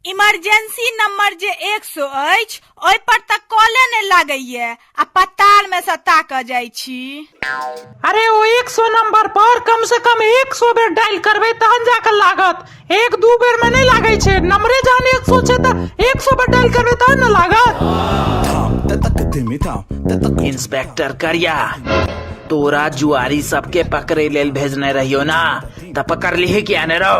Emergency number जे 100 अछि ओहि पर तक कॉले नहीं लागैये आ पताल में से ताक जाइ छी। अरे वो 100 नंबर पर कम से कम 100 बेर डायल करबे तहन जाकर लागत। 1-2 बेर में नहीं लागे छे। नंबरे जहन 100 छे त 100 बेर डायल करबे तहन न लागत। इंस्पेक्टर करिया, तोरा जुआरी सबके पकड़े लेल भेजने रहियो ना, त पकड़ ली क्या ने रो?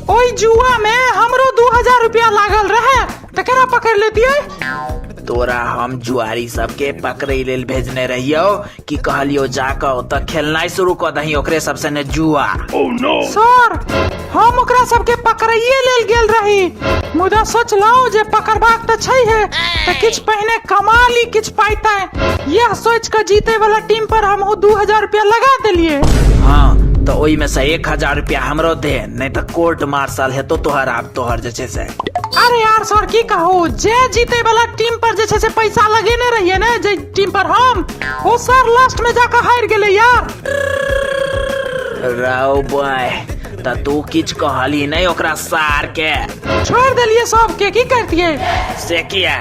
ओई जुआ में हमरो 2000 रुपया लागल रहे त केना पकड़ लेतियै? तोरा हम जुआरी सबके पकड़े लेल भेजने रहियो कि कहलियो जाकर त खेलनाइ शुरू कर दही ओकरे सबसे ने जुआ। सर हम ओकरा सबके पकड़िए लेल गेल रही, मुदा सोचलौ जे पकड़बाक त छै है त किछ पहिने कमा ली किछ पाइतै। यह सोच के जीते वाला टीम पर हम 2000 रुपया लगा देलिए। हाँ तो ओई में से 1000 रुपया हमरो दे, नहीं तो कोर्ट मार्शल हेतो तोहर आप तोहर जे छे से। अरे यार सर की कहूँ, जे जीते वाला टीम पर जे छे से पैसा लगेने रहिए ने, जे टीम पर हम, वो सर लास्ट में जाकर हार गेले यार। राव बॉय त तू किछ कहली नहीं ओकरा सार के? छोड़ देलिए सबके, की करतिए? से किया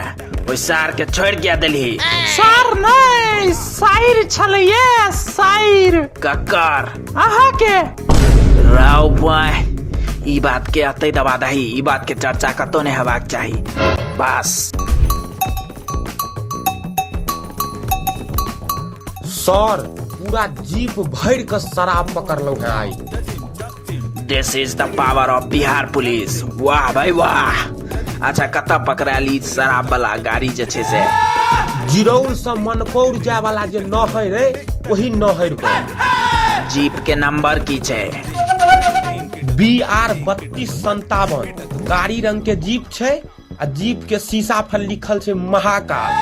ओई सार के छोड़ किया देली? सर नहीं, शायर छलैये, शायर। ककर? अहाँ के। राव बॉय ई बात के अतै दबा दही, ई बात के चर्चा कतो नहीं हेबाक चाही बस। सर पूरा जीप भर के शराब पकड़लो है आई। दिस is the power of Bihar police. वाह भाई वाह। अच्छा कतऽ पकड़ा ली शराब वाला गाड़ी जे छे से? जिरौल से मनकौर जाय वाला जे नहर रे, वही नहर पर। जीप के नंबर की छे? BR 3257। कारी रंग के जीप छे आ जीप के शीशा पर लिखल छे महाकाल।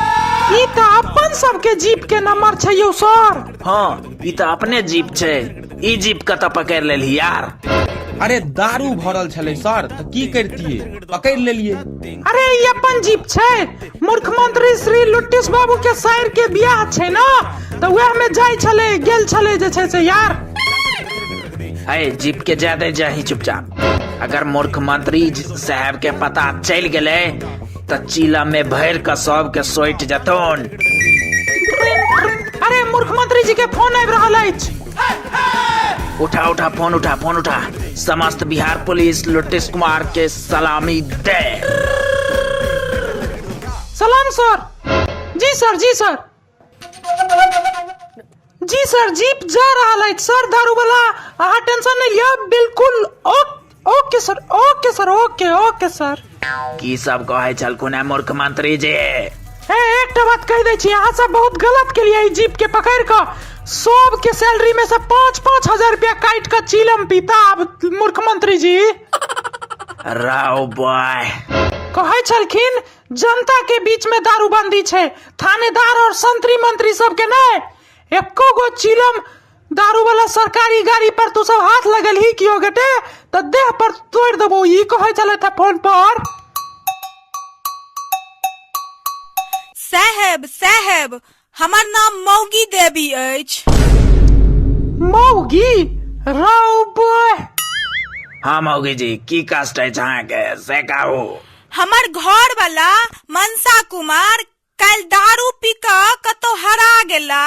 ई त अपन सबके जीप के नंबर छै यौ सर। हाँ ई तो अपने जीप छे। ई जीप कतऽ पकड़ लेली यार? अरे दारू भरल छले सर, त की करतिए, पकड़ लेलिए। अरे ये अपन जीप छै। मुख्यमंत्री श्री लुटिस बाबू के शायर के बियाह छै ना, त वह में जाय छले, गेल छले जे छै से यार। है जीप के ज्यादा जाही चुपचाप। अगर मुख्यमंत्री साहब के पता चल गए त चीला में भर के सब के सोइट जतौन। अरे मुख्यमंत्री जी के फोन आबि रहल अछि। उठा उठा फोन उठा, फोन उठा। समस्त बिहार पुलिस लुटिस कुमार के सलामी दे। सलाम सर। जी सर, जी सर। जी सर जीप जा रहा है सर, दारू वाला। अहाँ टेंशन नहीं लिया, बिल्कुल okay sir, okay sir, okay sir. की सब कहे छलखुन मुख्यमंत्री जी? एक बात कह दे छी, अहाँ सब बहुत गलत के लिए जीप के पकड़ कर सब के सैलरी में से 5-5 हजार रुपया काट कर चीलम पीता मुख्यमंत्री जी। राव बॉय कहे छलखिन जनता के बीच में दारूबंदी छे, थानेदार और संतरी मंत्री सब के नहीं। एको गो चीलम दारू वाला सरकारी गाड़ी पर तू सब हाथ लगल ही कियो गटे तो देह पर तोड़ देबो, ई कहे चले था फोन पर। साहेब साहेब हमर नाम मौगी देवी अछि। मौगी? राव बॉय। हाँ मौगी जी की कष्ट है जहाँ के से कहू? हमर घर वाला मनसा कुमार कल दारू पी के कतो हरा गेला।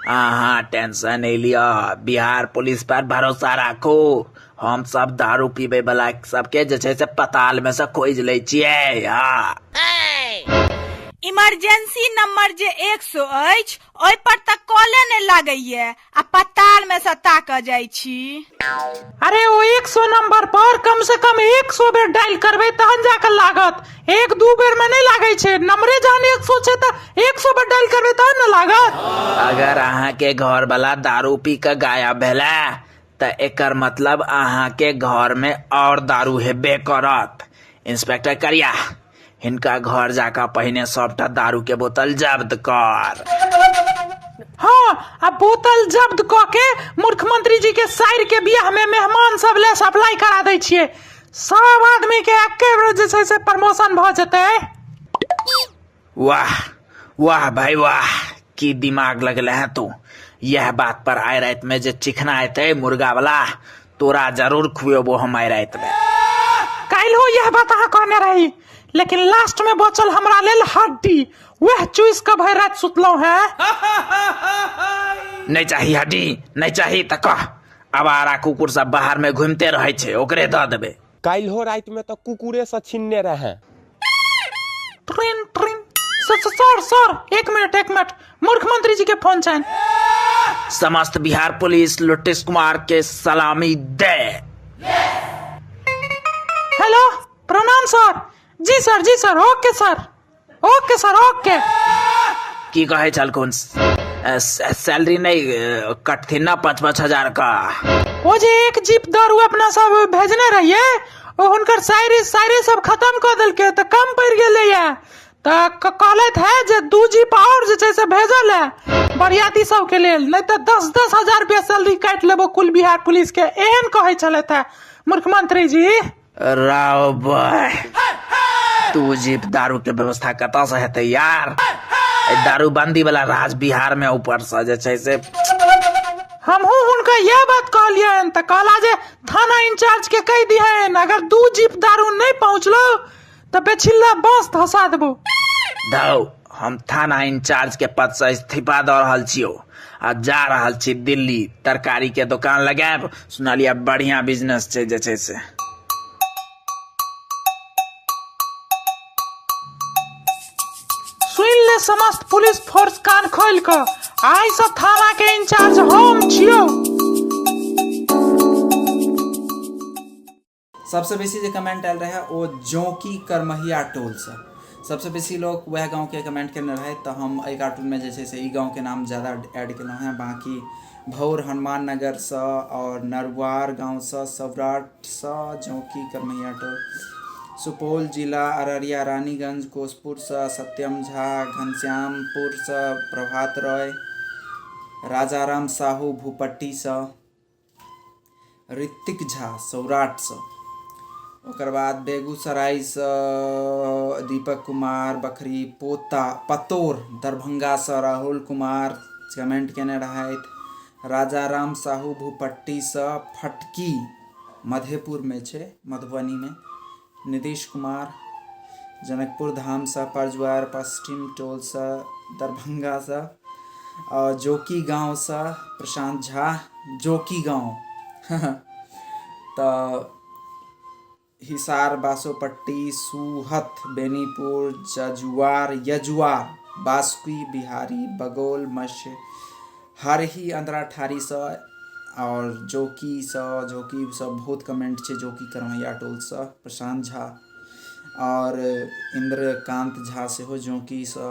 हाँ टेंशन नहीं लिया, बिहार पुलिस पर भरोसा रखो। हम सब दारू पीबे वाला सबके जे छे से पताल में से खोज ले छिए। हाँ इमरजेंसी नंबर जे 100 अछि ओहि पर तक कॉले नहीं लागैये आ पताल में से ताक जाइ छी। अरे वो 100 नंबर पर कम से कम 100 बेर डायल करबे तहन जाकर लागत। 1-2 बेर में नहीं लागे छे। नंबरे जहन 100 छे त 100 बेर डायल करबे तहन न लागत। अगर अहाँ के घर वाला दारू पी के गायब भेला त एकर मतलब अहाँ के घर में और दारू हेबे करत। इंस्पेक्टर करिया इनका घर जाकर पहिने सबटा दारू के बोतल जब्त कर। हाँ अब बोतल जब्त क के मुख्यमंत्री जी के शायर के बियाह में मेहमान सब ले सप्लाई करा दै छिए। सब आदमी के एके बेर जे छै से प्रमोशन भ जेतै। वाह वाह भाई वाह, की दिमाग लगले है तू। यह बात पर आए रात में जे चिकना आते मुर्गा वाला तोरा जरूर खुएबो हम आए रात में। काल्हो यह बात बात अहाँ कहने रही, लेकिन लास्ट में बचल हमरा लेल हड्डी, वह चूस के भर रात सुतलौ है। नहीं चाहिए हड्डी, नहीं चाहिए त कह। आवारा कुकुर सब बाहर में घूमते रहे छे, ओकरे द देबे। काल्हो रात में तो कुकुरे से छीनने रहे। ट्रेन ट्रेन सर एक मिनट मुख्यमंत्री जी के फोन छन। समस्त बिहार पुलिस लुटिस कुमार के सलामी दे। हेलो, प्रणाम सर। जी सर, ओके सर, ओके। की कहे चलकुन सैलरी नहीं कटथी ना 5-5 हजार का। वो जे एक जीप दारू अपना सब भेजने रहिए, उनकर शायरी सब खत्म कर दिल के, तो कम पड़ गए कहलत है जे 2 जीप और जे से भेजल है बरियाती सब के लेल, नहीं तो 10-10 हजार रुपया सैलरी काट लेबो कुल बिहार पुलिस के, एहन कहे चलत है मुख्यमंत्री जी। राव भाई, 2 जीप दारू के व्यवस्था कत से हेतै यार? दारूबंदी वाला राज बिहार में ऊपर से हमहू उनका यह बात कहलियन त कहला जे थाना इंचार्ज के कह दिहन अगर 2 जीप दारू नहीं पहुंचलो त बेछिल्ला बस धसा देबो। धौ हम थाना इंचार्ज के पद से इस्तीफा द रहल छियो आ जा रहल छी दिल्ली तरकारी के दुकान लगाएब। सुनलिया बढ़िया बिजनेस छै जे छै से। सुन ले समस्त पुलिस फोर्स कान खोल के, आई से थाना के इंचार्ज हम छियो। सबसे बेसी जे कमेंट आयल रहे वो जोकी करमहिया टोल से सबसे बेसी लोग वह गांव के कमेंट करने रहे, तो हम एहि कार्टून में जैसे से ई गांव के नाम ज़्यादा ऐड केलहुँ हैं। बाकी भौर हनुमान नगर से और नरवार गांव से, सौराठ से जोकी करमहिया टोल, सुपौल जिला अररिया रानीगंज कोसपुर से सत्यम झा, घनश्यामपुर से प्रभात रॉय, राजाराम साहू भूपट्टी से, ऋतिक झा सौराठ से, ओकर बाद बेगूसराय से दीपक कुमार बखरी पतोर दरभंगा से राहुल कुमार कमेंट केने रहथि, राजाराम साहू भूपट्टी से फटकी मधेपुर में छे मधुबनी में, नीतीश कुमार जनकपुर धाम से परजुआर पश्चिम टोल से दरभंगा से, और जोकी गांव से प्रशांत झा जोकी गांव तो हिसार बासोपट्टी सूहत बेनीपुर यजुआर बासुकी बिहारी बगोल मश हरही अंतराठारी से, और जोकी से बहुत कमेंट छे जोकी करमैया टोल से प्रशांत झा और इंद्रकांत झा से हो जोकी से।